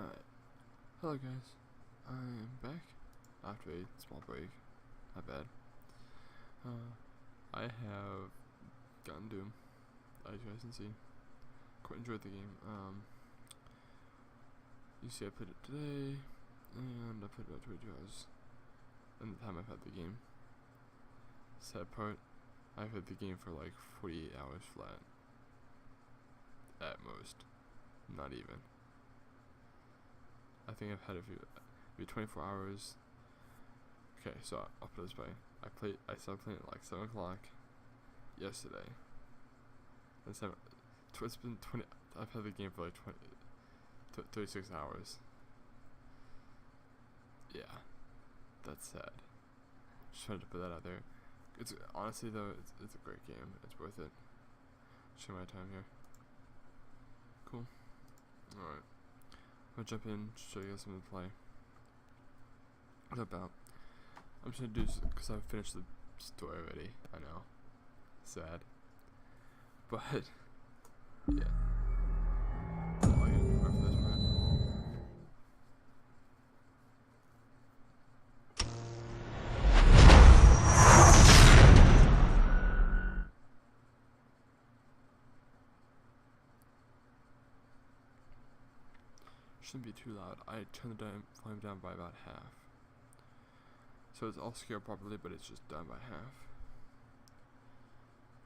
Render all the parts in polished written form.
Alright. Hello guys. I am back after a small break. Not bad. I have gotten Doom, as you guys can see. Quite enjoyed the game. You see I played it today, and I played about 22 hours in the time I've had the game. Sad part, I've had the game for like 48 hours flat. At most. Not even. I think I've had it for maybe 24 hours. Okay, so I'll put it this way. I started playing at like 7 o'clock yesterday. And it's been 20, I've had the game for like 36 hours. Yeah, that's sad. Just wanted to put that out there. It's honestly though, it's a great game. It's worth it. Show my time here. Cool. Alright. I'm gonna jump in, show you guys something to play. What about? I'm just gonna do this because I've finished the story already. I know. Sad. But, yeah. Oh, I can for this part. Shouldn't be too loud. I turned the volume down by about half. So it's all scaled properly, but it's just down by half.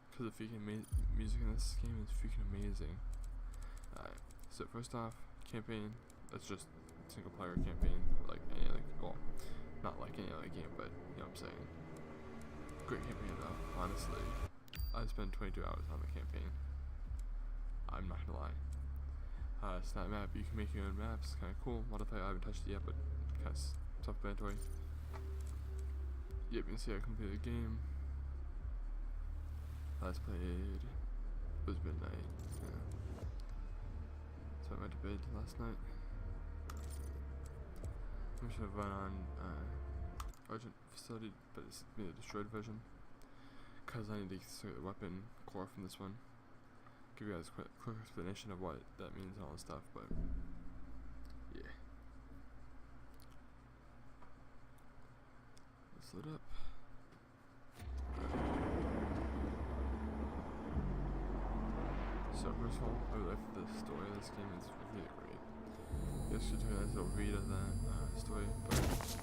Because the freaking music in this game is freaking amazing. Alright, so first off, campaign. That's just single player campaign, like any other, well, not like any other game, but you know what I'm saying. Great campaign though, honestly. I spent 22 hours on the campaign. I'm not gonna lie. Snap map, you can make your own maps, kinda cool. Modify, I haven't touched it yet, but kinda self-explanatory. Yep, you can see I completed the game. Last played, it was midnight, yeah. So I went to bed last night. I'm just gonna run on Urgent Facility, but it's the destroyed version. Cause I need to get the weapon core from this one. Give you guys a quick explanation of what that means and all this stuff, but yeah. Let's load up. So first of all, I really like the story of this game. It's really great. You guys should do a nice little read of that story, but let's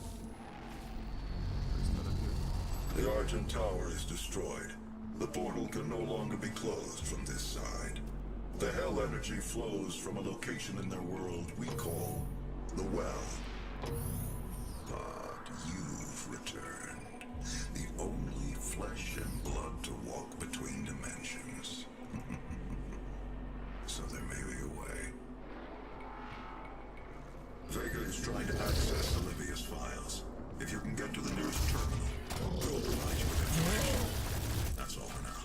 start up here. The Argent Tower is destroyed. The portal can no longer be closed from this side. The hell energy flows from a location in their world we call the Well. But you've returned. The only flesh and blood to walk between dimensions. So there may be a way. Vega is trying to access Olivia's files. If you can get to the nearest terminal, we'll provide you with information. That's all for now.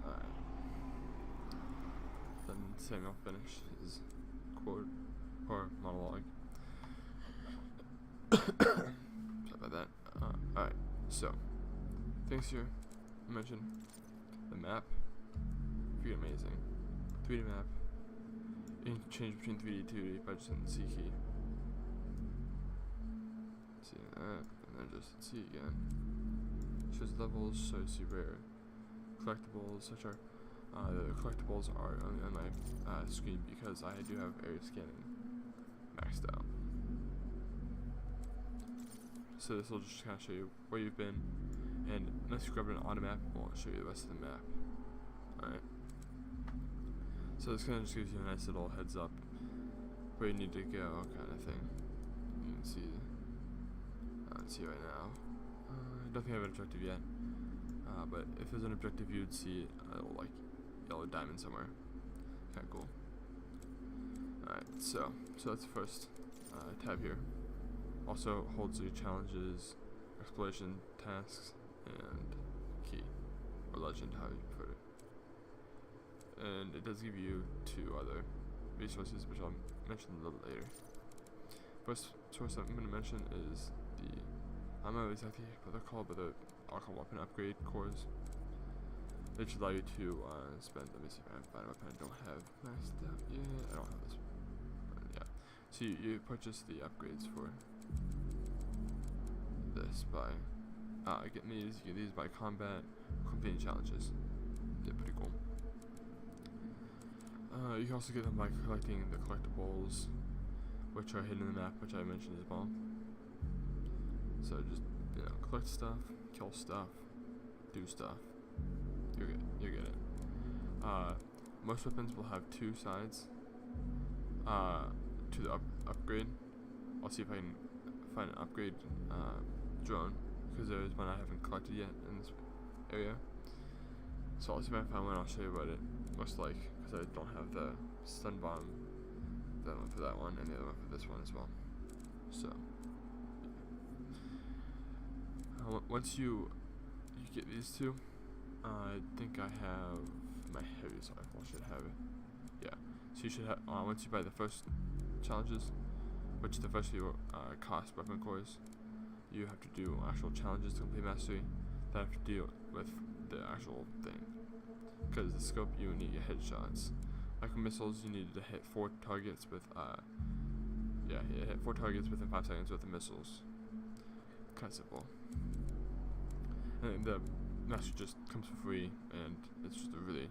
Alright. Then Samuel finished his quote or monologue. Sorry about that. Alright, so things here I mentioned. The map, pretty amazing. 3D map. You can change between 3D and 2D by just hitting the C key. See that, and then just C again. Shows levels, so you see rare collectibles, such are the collectibles are only on my screen because I do have area scanning maxed out. So this will just kind of show you where you've been, and unless you grab it on a map, it won't show you the rest of the map. Alright. So this kind of just gives you a nice little heads up where you need to go, kind of thing. You can see. See right now. I don't think I have an objective yet, but if there's an objective, you'd see a little like yellow diamond somewhere. Kind of cool. Alright, so that's the first tab here. Also holds your challenges, exploration tasks, and key or legend, how you prefer it. And it does give you 2 other resources, which I'll mention a little later. First source I'm going to mention is I don't know exactly what they're called, but they're all called weapon upgrade cores. It should allow you to spend. Let me see if I can find a weapon I don't have maxed out yet. I don't have this. Yeah. So you purchase the upgrades for this by getting these. You get these by completing challenges. They're pretty cool. You can also get them by collecting the collectibles, which are hidden in the map, which I mentioned as well. So just collect stuff, kill stuff, do stuff. You're good. You get it. Most weapons will have two sides to the upgrade. I'll see if I can find an upgrade drone, because there is one I haven't collected yet in this area. So I'll see if I can find one. I'll show you what it looks like, because I don't have the stun bomb, that one for that one, and the other one for this one as well. So once you get these two, I think I have my heaviest rifle. Should have it. Yeah. So you should have once you buy the first challenges, which the first few cost weapon cores. You have to do actual challenges to complete mastery that have to deal with the actual thing. Because the scope, you need your headshots. Micro missiles, you need to hit 4 targets with you hit 4 targets within 5 seconds with the missiles. Kind of simple. And the mastery just comes for free, and it's just a really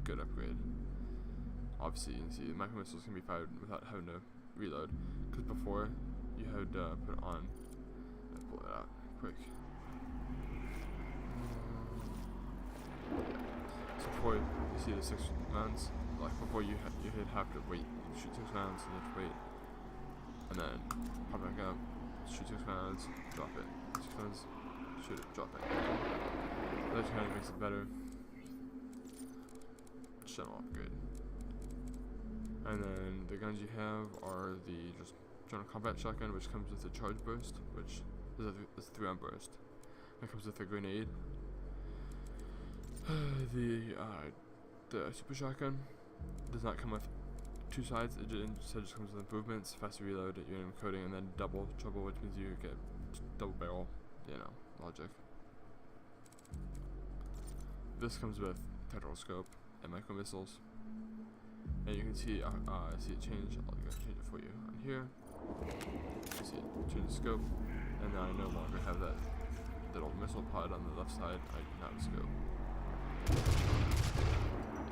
good upgrade. Obviously, you can see the micro missiles can be fired without having to reload. Because before, you had to put it on. Let's pull it out quick. So before you see the 6 rounds, like before you have to wait, shoot 6 rounds, and you have to wait, and then pop back up, shoot 6 rounds, drop it, 6 rounds, shoot it, drop it. That kind of makes it better. General upgrade. And then the guns you have are the just general combat shotgun, which comes with a charge burst, which is a 3-round burst. That comes with a grenade. The super shotgun does not come with 2 sides. It just comes with improvements, faster reload, unit encoding, and then double trouble, which means you get double barrel, logic. This comes with tactical scope and micro missiles, and you can see it change. I'm gonna change it for you on here. You see it change the scope, and now I no longer have that little missile pod on the left side. I now have a scope.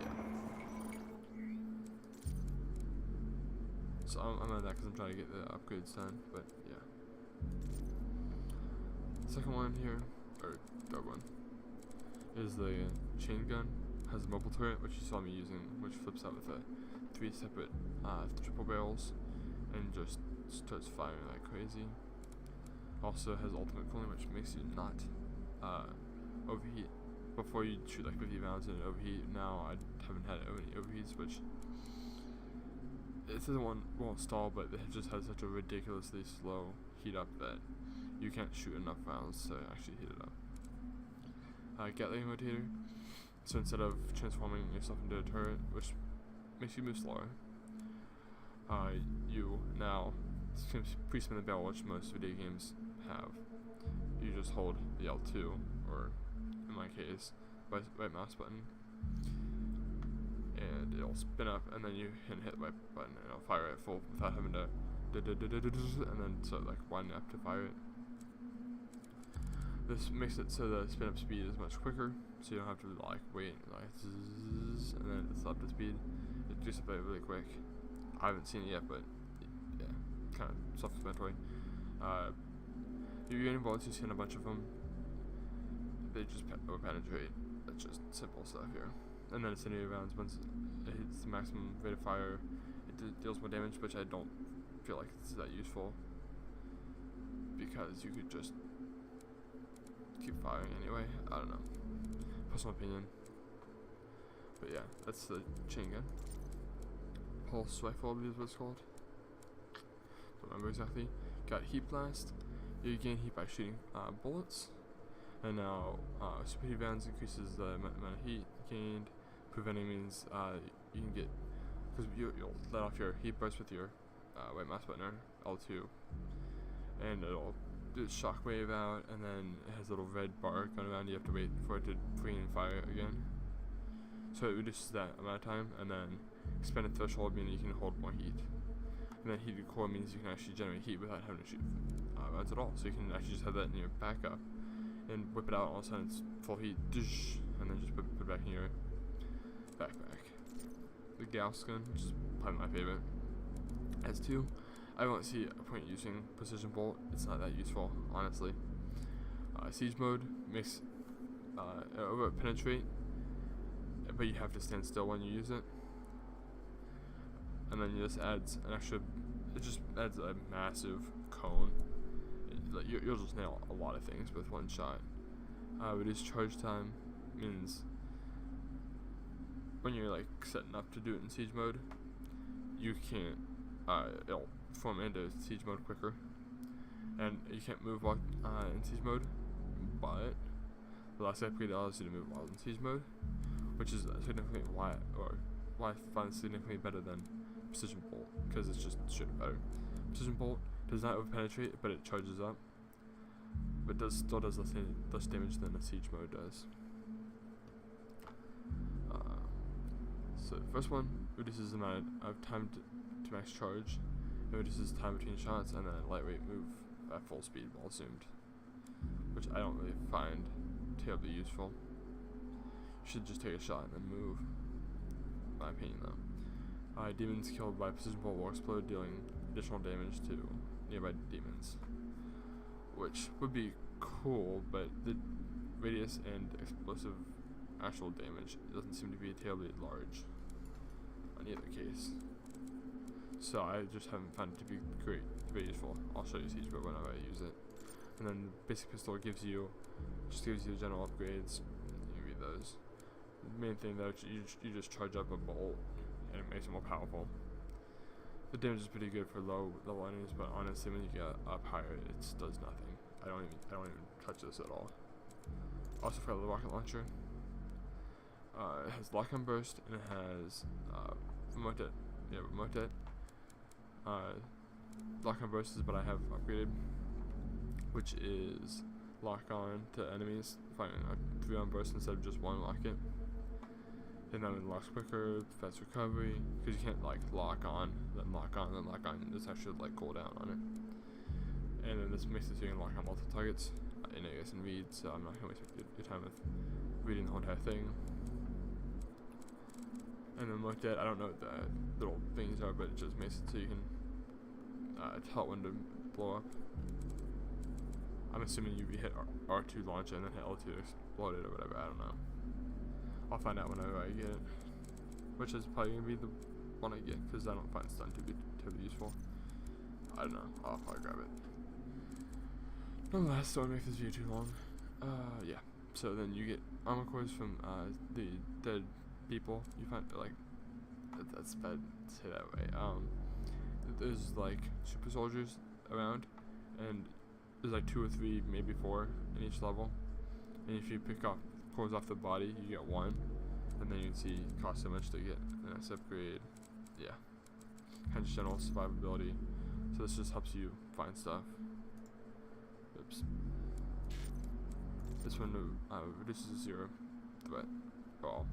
Yeah. So I'm on that because I'm trying to get the upgrades done, but yeah. Second one here, or third one, is the chain gun. Has a mobile turret, which you saw me using, which flips out with 3 separate triple barrels and just starts firing like crazy. Also has ultimate cooling, which makes you not overheat. Before you'd shoot like 50 rounds and overheat. Now I haven't had any overheats, which it won't stall, but it just has such a ridiculously slow heat up that you can't shoot enough rounds to actually heat it up. Gatling rotator. So instead of transforming yourself into a turret, which makes you move slower, you now pre-spin the barrel, which most video games have. You just hold the L2, or in my case, right mouse button, and it'll spin up, and then you hit the right button, and it'll fire it full without having to and then like wind up to fire it. This makes it so the spin up speed is much quicker, so you don't have to like wait and then it's up to speed. It just up really quick. I haven't seen it yet, but yeah, kind of self-explanatory. Your unit bullets, you've seen a bunch of them. They just penetrate. It's just simple stuff here. And then incendiary rounds, once it hits the maximum rate of fire, it deals more damage, which I don't feel like it's that useful, because you could just keep firing anyway. I don't know. Personal opinion. But yeah, that's the chain gun. Pulse rifle, I believe is what it's called. Don't remember exactly. Got heat blast. You gain heat by shooting bullets. And now super heat rounds increases the amount of heat gained. Preventing means you can get, because you'll let off your heat burst with your right mouse button, L2, and it'll do the shockwave out, and then it has a little red bar going around. You have to wait for it to free and fire again. so it reduces that amount of time. And then expanded threshold meaning you can hold more heat. And then heated core means you can actually generate heat without having to shoot rounds at all. So you can actually just have that in your backup and whip it out. All of a sudden it's full heat, and then just put it back in your backpack. The Gauss gun, which is probably my favorite, has two. I don't see a point using precision bolt. It's not that useful, honestly. Siege mode makes over penetrate, but you have to stand still when you use it. And then it just adds an extra. It just adds a massive cone. You'll just nail a lot of things with one shot. Reduced charge time means when you're like setting up to do it in siege mode, you can't. It'll form into siege mode quicker, and you can't move while in siege mode. But the last upgrade allows you to move while in siege mode, which is significantly why I find it significantly better than precision bolt, because it's just straight better. Precision bolt does not overpenetrate, but it charges up, but still does less damage than a siege mode does. So the first one reduces the amount of time to max charge. It reduces time between shots, and then lightweight move at full speed while zoomed, which I don't really find terribly useful. You should just take a shot and then move, in my opinion though. Demons killed by precision bolt will explode, dealing additional damage to nearby demons, which would be cool, but the radius and explosive actual damage doesn't seem to be terribly large on either case. So I just haven't found it to be very useful. I'll show you siege mode whenever I use it. And then the basic pistol gives you general upgrades. You read those. The main thing though, you just charge up a bolt and it makes it more powerful. The damage is pretty good for low level enemies, but honestly, when you get up higher, it does nothing. I don't even touch this at all. Also for the rocket launcher, it has lock-on burst and it has remote det. Yeah, remote det. Lock-on burst is what I have upgraded, which is lock-on to enemies, firing a 3-on burst instead of just one rocket. And then it locks quicker, fast recovery, because you can't like lock on, then lock on, then lock on. There's actually like cooldown on it. And then this makes it so you can lock on multiple targets. I know you guys can read, so I'm not gonna waste your time with reading the whole entire thing. And then remote det, I don't know what the little things are, but it just makes it so you can tell when to blow up. I'm assuming you hit R2 launch and then hit L2 explode it or whatever, I don't know. I'll find out whenever I get it, which is probably going to be the one I get, because I don't find stun to be terribly useful. I don't know, I'll probably grab it. Nonetheless, don't make this video too long. Yeah, so then you get armor cores from the dead people. You find, like, that's bad to say that way. There's like super soldiers around, and there's like 2 or 3, maybe 4 in each level. And if you pick up cores off the body, you get 1, and then you can see it costs so much to get the next upgrade. Yeah, kind of just general survivability. So this just helps you find stuff. Oops. This one reduces 0 threat for all.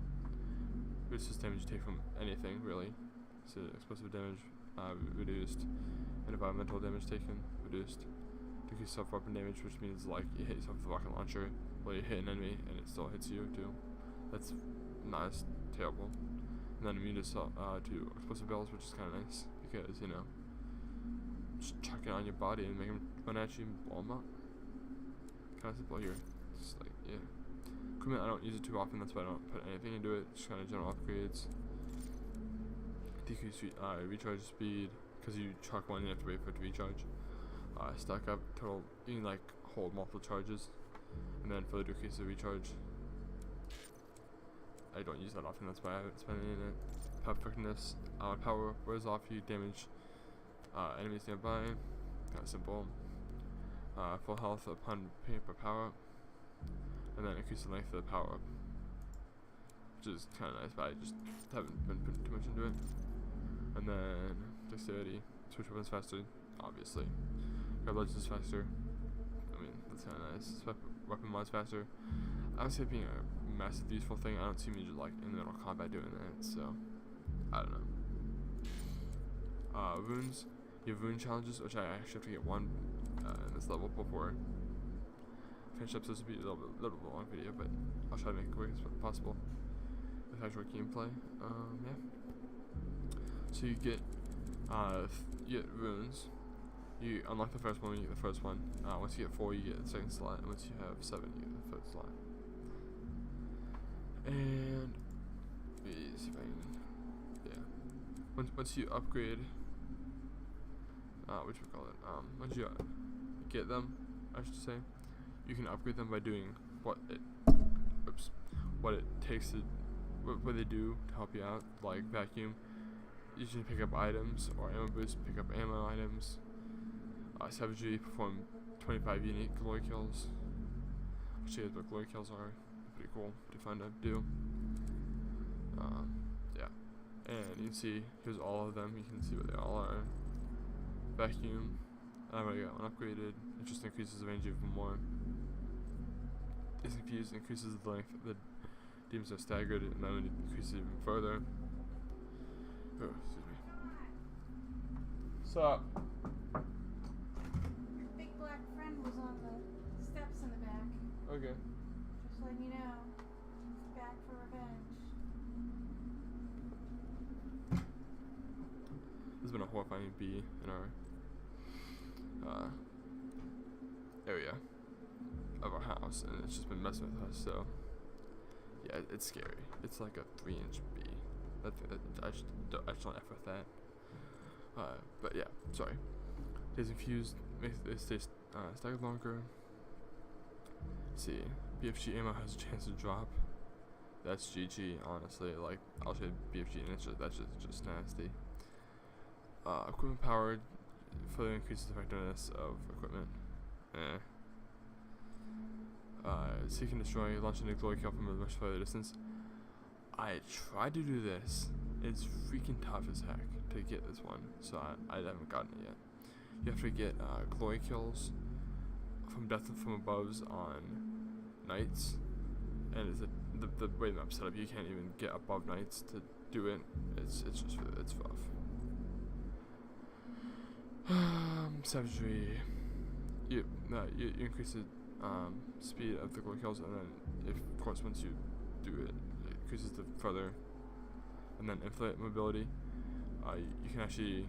Reduces damage you take from anything really. So explosive damage reduced, and environmental damage taken reduced. Decrease self-weapon damage, which means like you hit yourself with a rocket launcher, well you hit an enemy and it still hits you too. That's not as terrible. And then immune to explosive barrels, which is kind of nice because, you know, just chuck it on your body and make them run at you and blow them up. Kind of simple here. Just like, yeah. Equipment, I don't use it too often, that's why I don't put anything into it. Just kind of general upgrades. Decrease recharge speed, because you chuck one, you have to wait for it to recharge. Stack up total, you can like hold multiple charges, and then further decrease the recharge. I don't use that often, that's why I haven't spent any in it. Perfectness, power wears off, you damage enemies nearby, kind of simple. Full health upon paying for power up, and then increase the length of the power up, which is kind of nice, but I just haven't been putting too much into it. And then dexterity, switch weapons faster, obviously. Grab legends faster. I mean, that's kind of nice. Weapon mods faster. I would say being massive useful thing. I don't see me just like in the middle of combat doing that, so I don't know. Runes. You have rune challenges, which I actually have to get one in this level before I finish up. So this will be a little bit long video, but I'll try to make it quick as possible with actual gameplay. Yeah. So you get runes. You unlock the first one when you get the first one. Once you get 4, you get the second slot. And once you have 7, you get the third slot. And let me see if I can. Yeah. Once you upgrade, what you call it? Once you get them, I should say, you can upgrade them by doing what it takes to what they do to help you out, like vacuum. You can pick up items, or ammo boost, pick up ammo items. Savagery, perform 25 unique glory kills. I'll show you what glory kills are. Pretty cool, pretty fun to do. Yeah. And you can see, here's all of them. You can see what they all are. Vacuum. I've already got one upgraded. It just increases the range even more. Disconfused increases the length the demons are staggered, and then it increases even further. Oh, excuse me. So, Your big black friend was on the steps in the back. okay. Just letting you know. He's back for revenge. There's been a horrifying bee in our area of our house, and it's just been messing with us. So, yeah, it's scary. It's like a 3-inch bee. I just don't F with that. But yeah, sorry. Stays infused, makes it stay staggered longer. Let's see, BFG ammo has a chance to drop. That's GG, honestly. Like, I'll say BFG, and that's just nasty. Equipment powered further increases the effectiveness of equipment. Seek and destroy, launching a glory kill from a much further distance. I tried to do this. It's freaking tough as heck to get this one, so I haven't gotten it yet. You have to get glory kills from death from aboves on nights, and it's the way the map's set up. You can't even get above nights to do it. It's rough. Savagery. You increase the speed of the glory kills, and then of course once you do it, it increases the further. And then infinite mobility. You can actually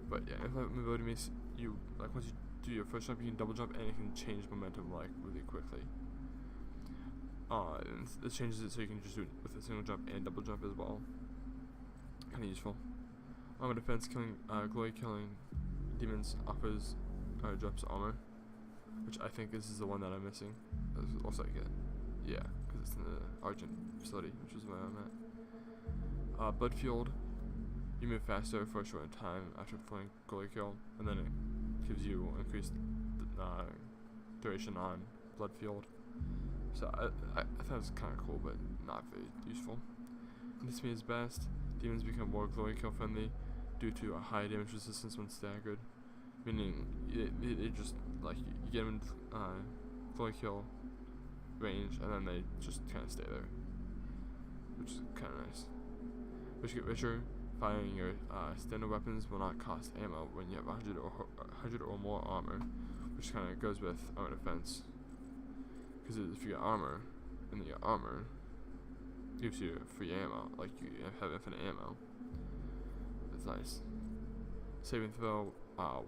but yeah, infinite mobility means you, like, once you do your first jump, you can double jump, and it can change momentum like really quickly. And this changes it so you can just do it with a single jump and double jump as well. Kind of useful. Armor defense, glory killing demons offers drops armor, which I think this is the one that I'm missing. That's also I get. Yeah, because it's in the Argent facility, which is where I'm at. Blood fueled. You move faster for a short time after performing glory kill, and then it gives you increased duration on blood fueled. So I thought it was kind of cool, but not very useful. And this means best. Demons become more glory kill friendly due to a high damage resistance when staggered, meaning it just like you get them in glory kill range, and then they just kind of stay there, which is kind of nice. Which get richer. Firing your standard weapons will not cost ammo when you have 100 or more armor, which kind of goes with armor defense. Because if you get armor, and your armor gives you free ammo, like you have infinite ammo. It's nice. Save and throw.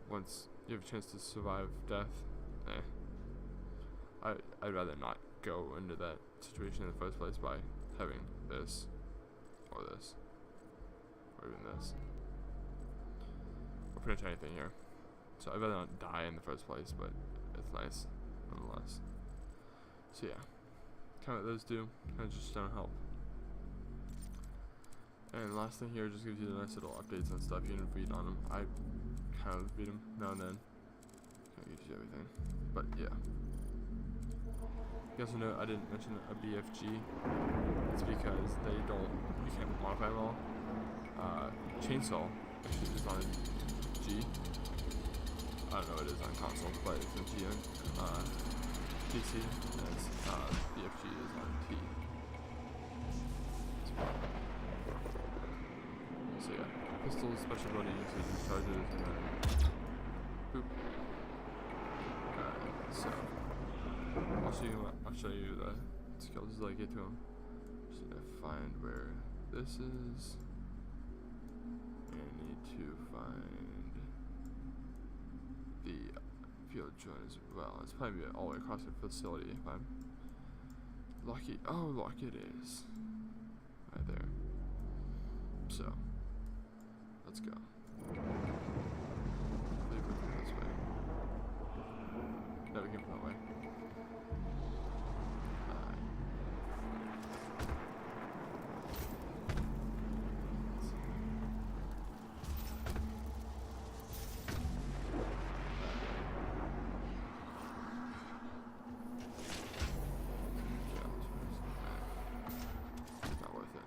Once you have a chance to survive death, I'd rather not go into that situation in the first place by having this, or this, or even this, or pretty much anything here. So I'd rather not die in the first place, but it's nice nonetheless. So yeah, kind of what those do, kind of just don't help. And last thing here just gives you the nice little updates and stuff. You can read on them. I kind of read them now and then. Kind of gives you everything. But yeah. You also know I didn't mention a BFG. It's because you can't modify them all. Chainsaw actually is on G. I don't know what it is on console, but it's in G. PC, as BFG is on T. So yeah, pistols, special ability, so discharges, and then boop. Alright, so I'll show you the skills as I get to them. Just need to find where this is, and I need to find the field joint as well. It's probably all the way across the facility if I'm lucky. Oh, look, it is right there. So let's go. I believe we're going this way. No, we came from that way. Not worth it.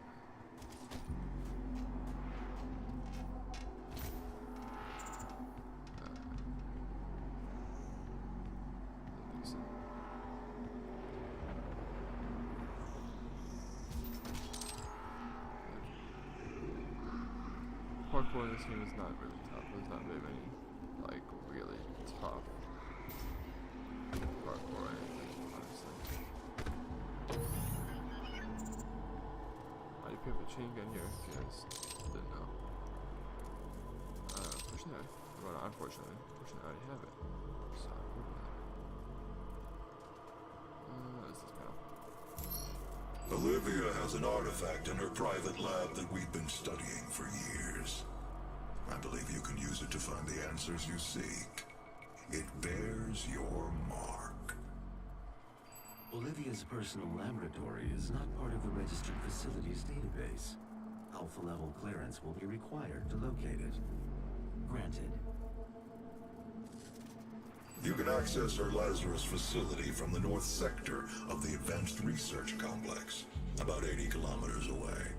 Parkour in this game is not really tough. There's not very many, like, really tough parkour or anything, honestly. Why do you pick up a chain gun here? If you guys didn't know. Unfortunately, well, not unfortunately, I already have it. So, this is panel. Olivia has an artifact in her private lab that we've been studying for years. I believe you can use it to find the answers you seek. It bears your mark. Olivia's personal laboratory is not part of the registered facilities database. Alpha-level clearance will be required to locate it. Granted. You can access her Lazarus facility from the north sector of the Advanced Research Complex, about 80 kilometers away.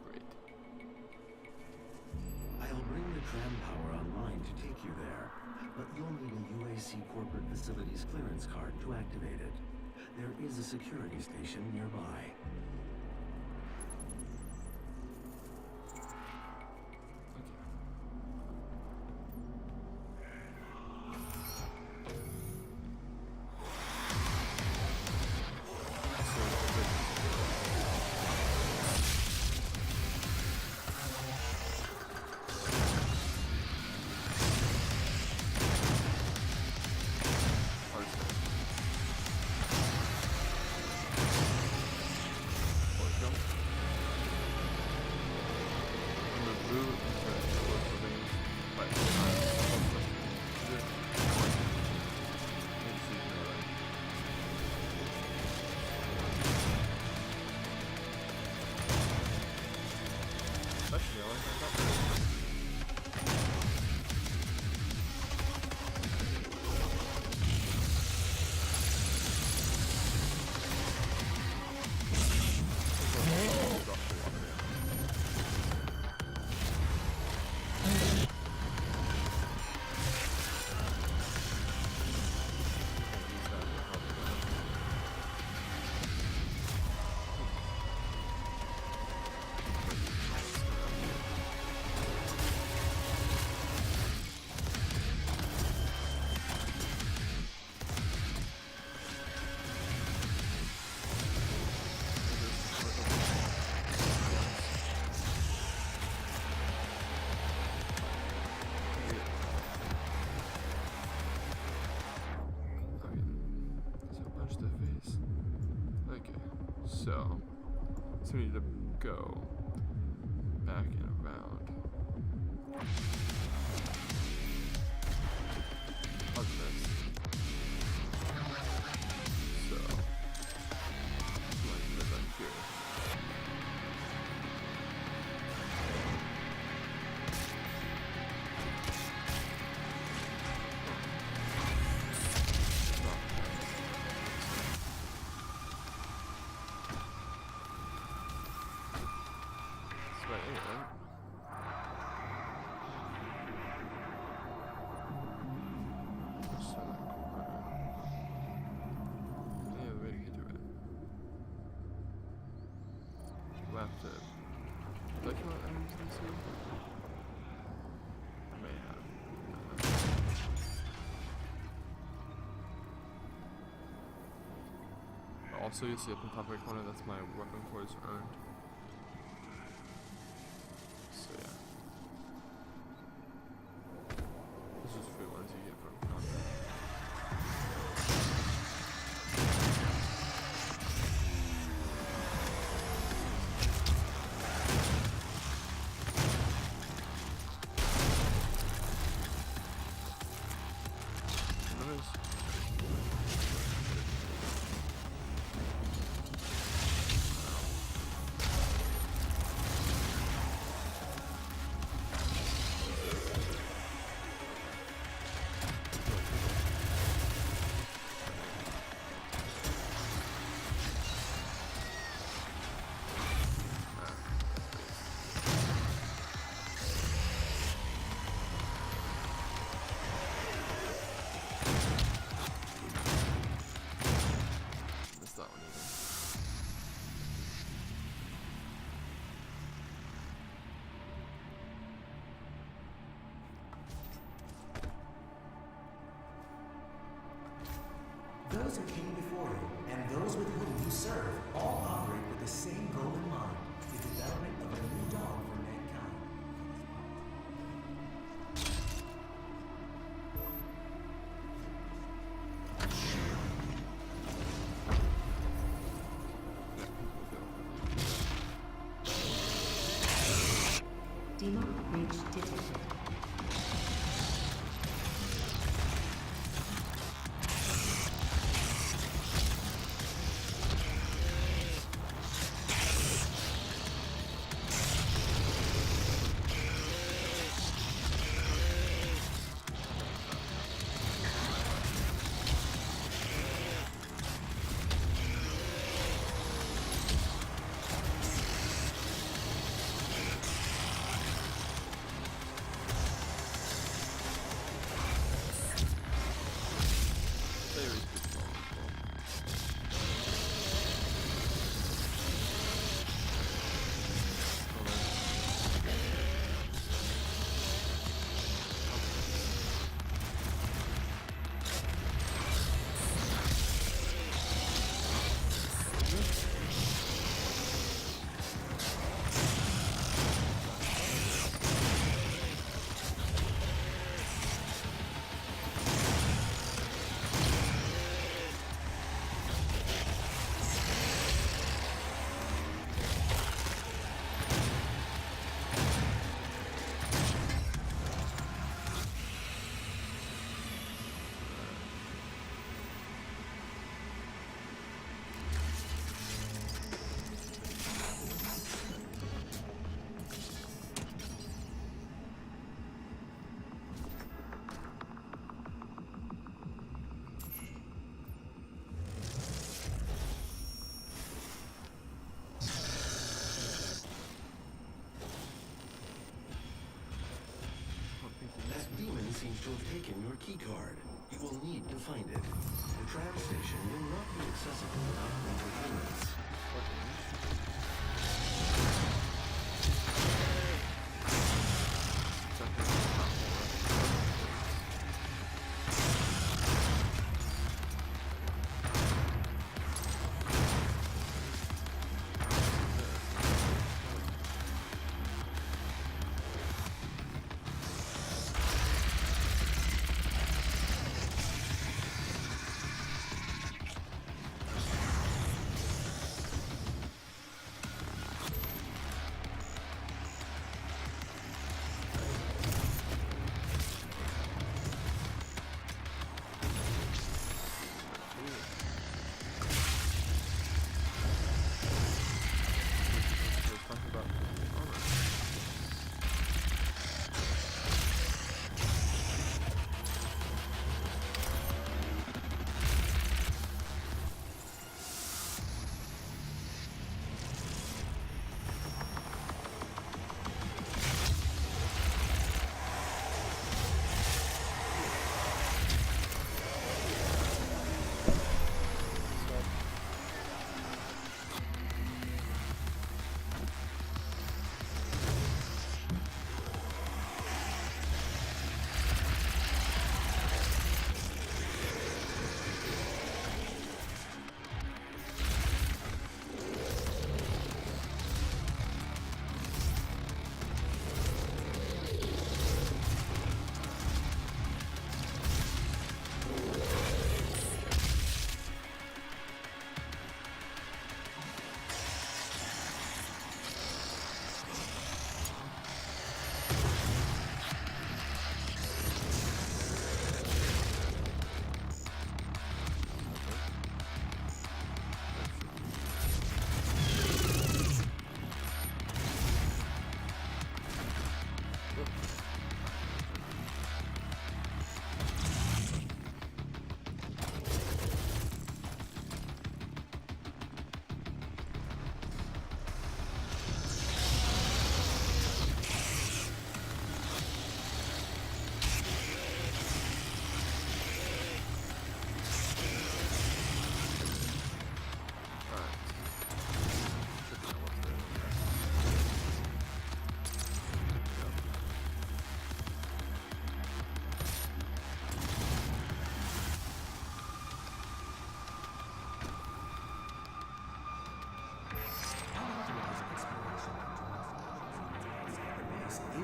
Great. I'll bring the tram power online to take you there, but you'll need a UAC corporate facilities clearance card to activate it. There is a security station nearby. So we need to go back and around. How's this? So, like this right here. So you'll see up in the top right corner, that's my weapon cores earned. So yeah. This is free ones you get from content. Those who came before you and those with whom you serve all operate with the same goal in mind, the development of a new dawn for mankind. Demo reached detected. Seems to have taken your key card. You will need to find it. The tram station will not be accessible without proper payments.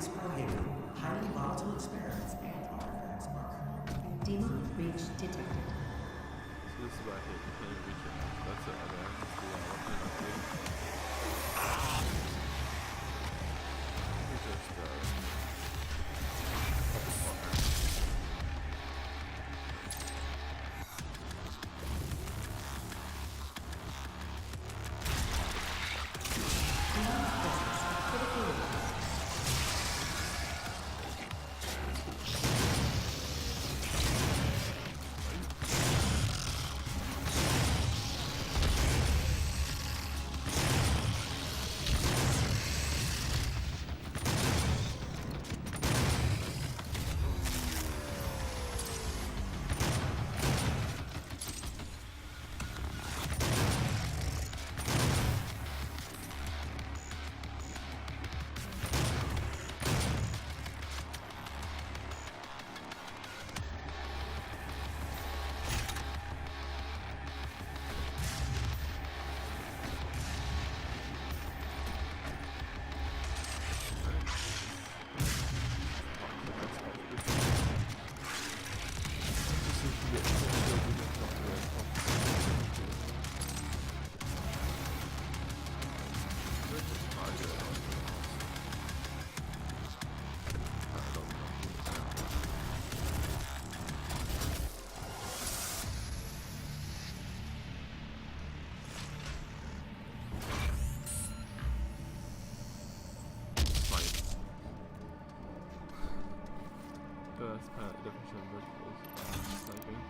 Contents prohibited. Highly volatile experiments and artifacts are Demonic reach detected. So this is what I hit. You can't even reach it. That's it. Okay, I can see that. What can I do? We just that's kind of the difference in verticals. Sniping.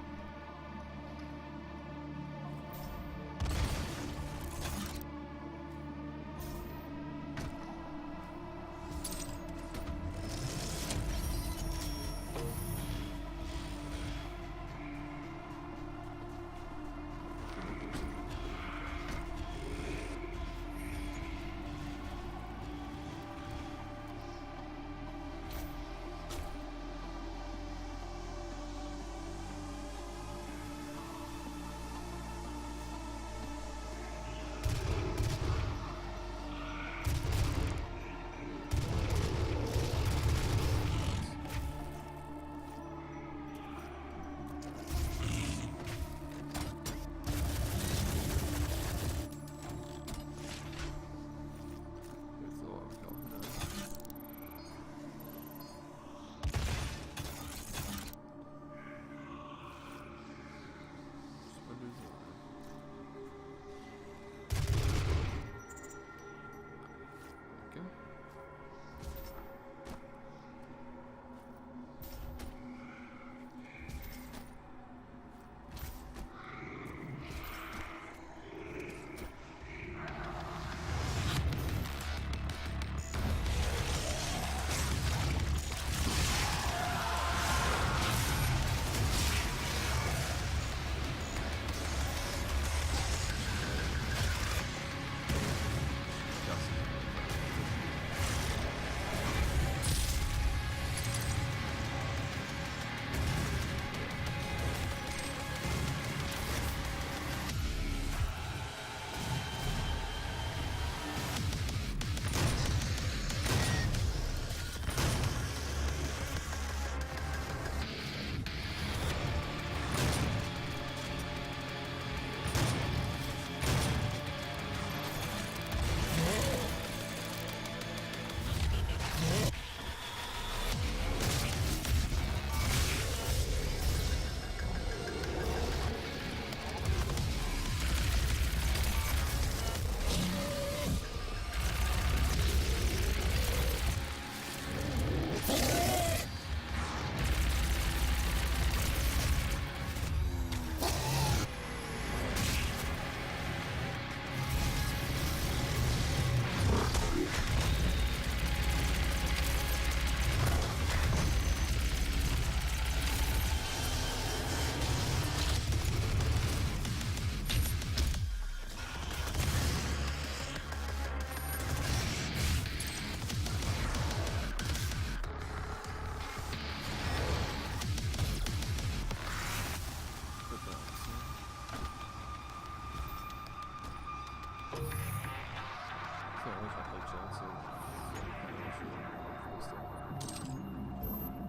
still.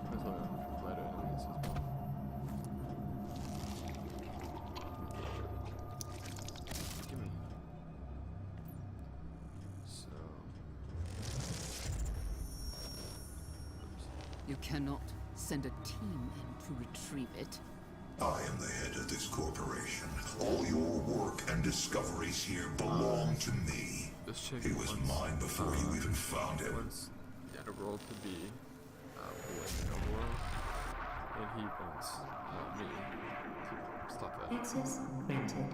There's a lighter enemies as well. Gimme. So. Oops. You cannot send a team in to retrieve it. I am the head of this corporation. All your work and discoveries here belong to me. This chick It was mine before you even found it. wants the underworld to be the underworld, and he wants me to stop that Access granted.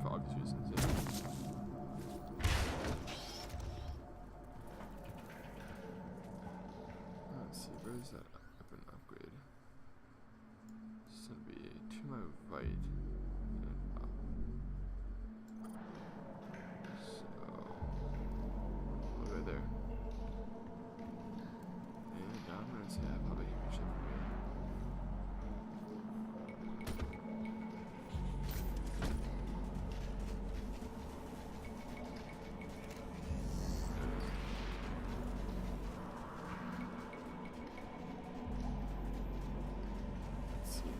for obvious reasons. Yeah. Let's see, where's that weapon upgrade? It's gonna be to my right. And up. So, all the way there. And now I'm gonna say I probably can reach it from here. Let's see.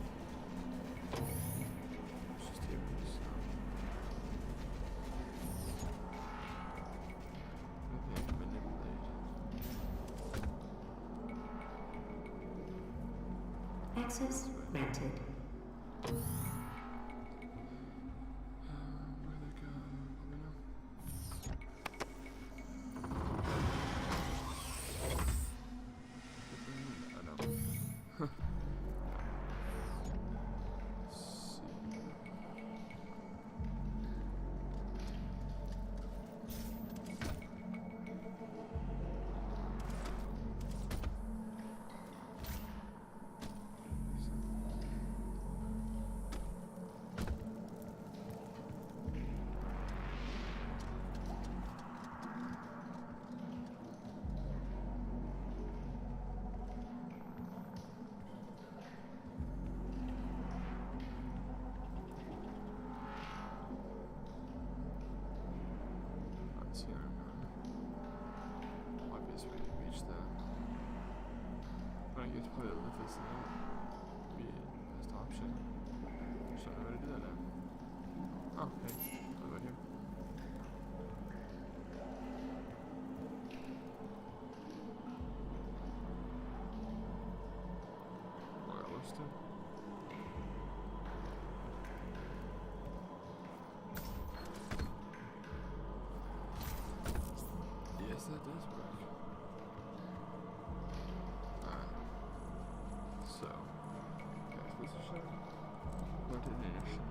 It's just here. So. Maybe I can manipulate. Access granted. Where'd they go? Probably no. I know. Let's see. Let's see. Obvious way to reach that. But I guess probably lift this now would be the best option. Just don't know how to do that now. Oh, hey. I'll go here. Oh, I got lost too. Yes, that does work. Alright. So, exposition, coordination.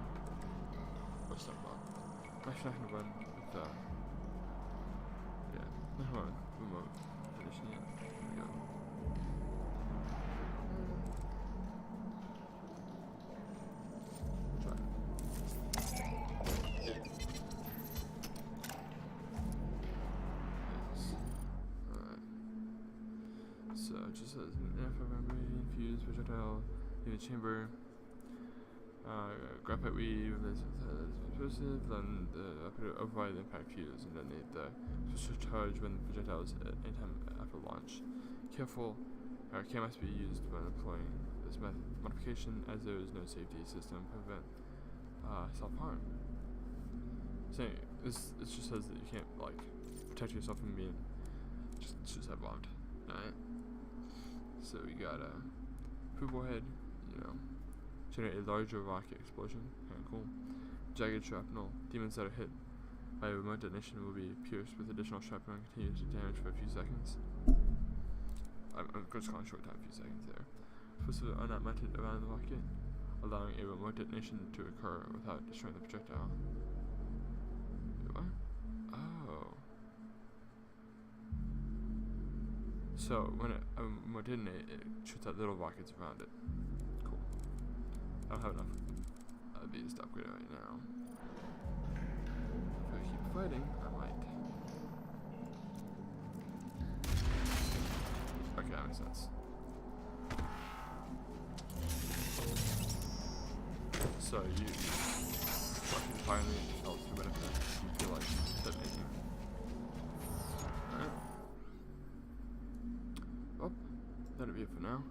What's that about? I'm actually not gonna run with yeah, not gonna run remote finishing it. There we go. Try it. Yes. Alright. So it just says an memory infused projectile in the chamber. Graphite weave is explosive, then override the impact fuse and detonate the special charge when the projectile is at any time after launch. Care must be used when employing this modification, as there is no safety system to prevent self-harm. So it just says that you can't like protect yourself from being just have bombed. Alright. So we got a poop warhead, you know, generate a larger rocket explosion. Kinda cool. Jagged shrapnel. Demons that are hit by a remote detonation will be pierced with additional shrapnel and continue to damage for a few seconds. I'm just calling short time, a few seconds there. Explosives are not mounted around the rocket, allowing a remote detonation to occur without destroying the projectile. Wait, what? Oh. So when it remote detonate, it shoots out little rockets around it. Cool. I don't have enough of these to upgrade right now. If I keep fighting, I might. Okay, that makes sense. So you fucking finally felt your benefit. You feel like detonating. Alright. be it for now.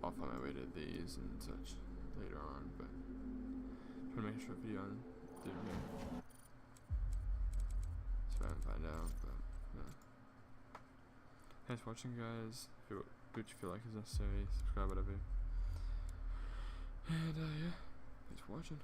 I'll find my way to these and such later on, but trying to make sure video on theater here. So I can find out, but yeah. Thanks for watching, guys. Do what you feel like is necessary. Subscribe, whatever. And yeah, thanks for watching.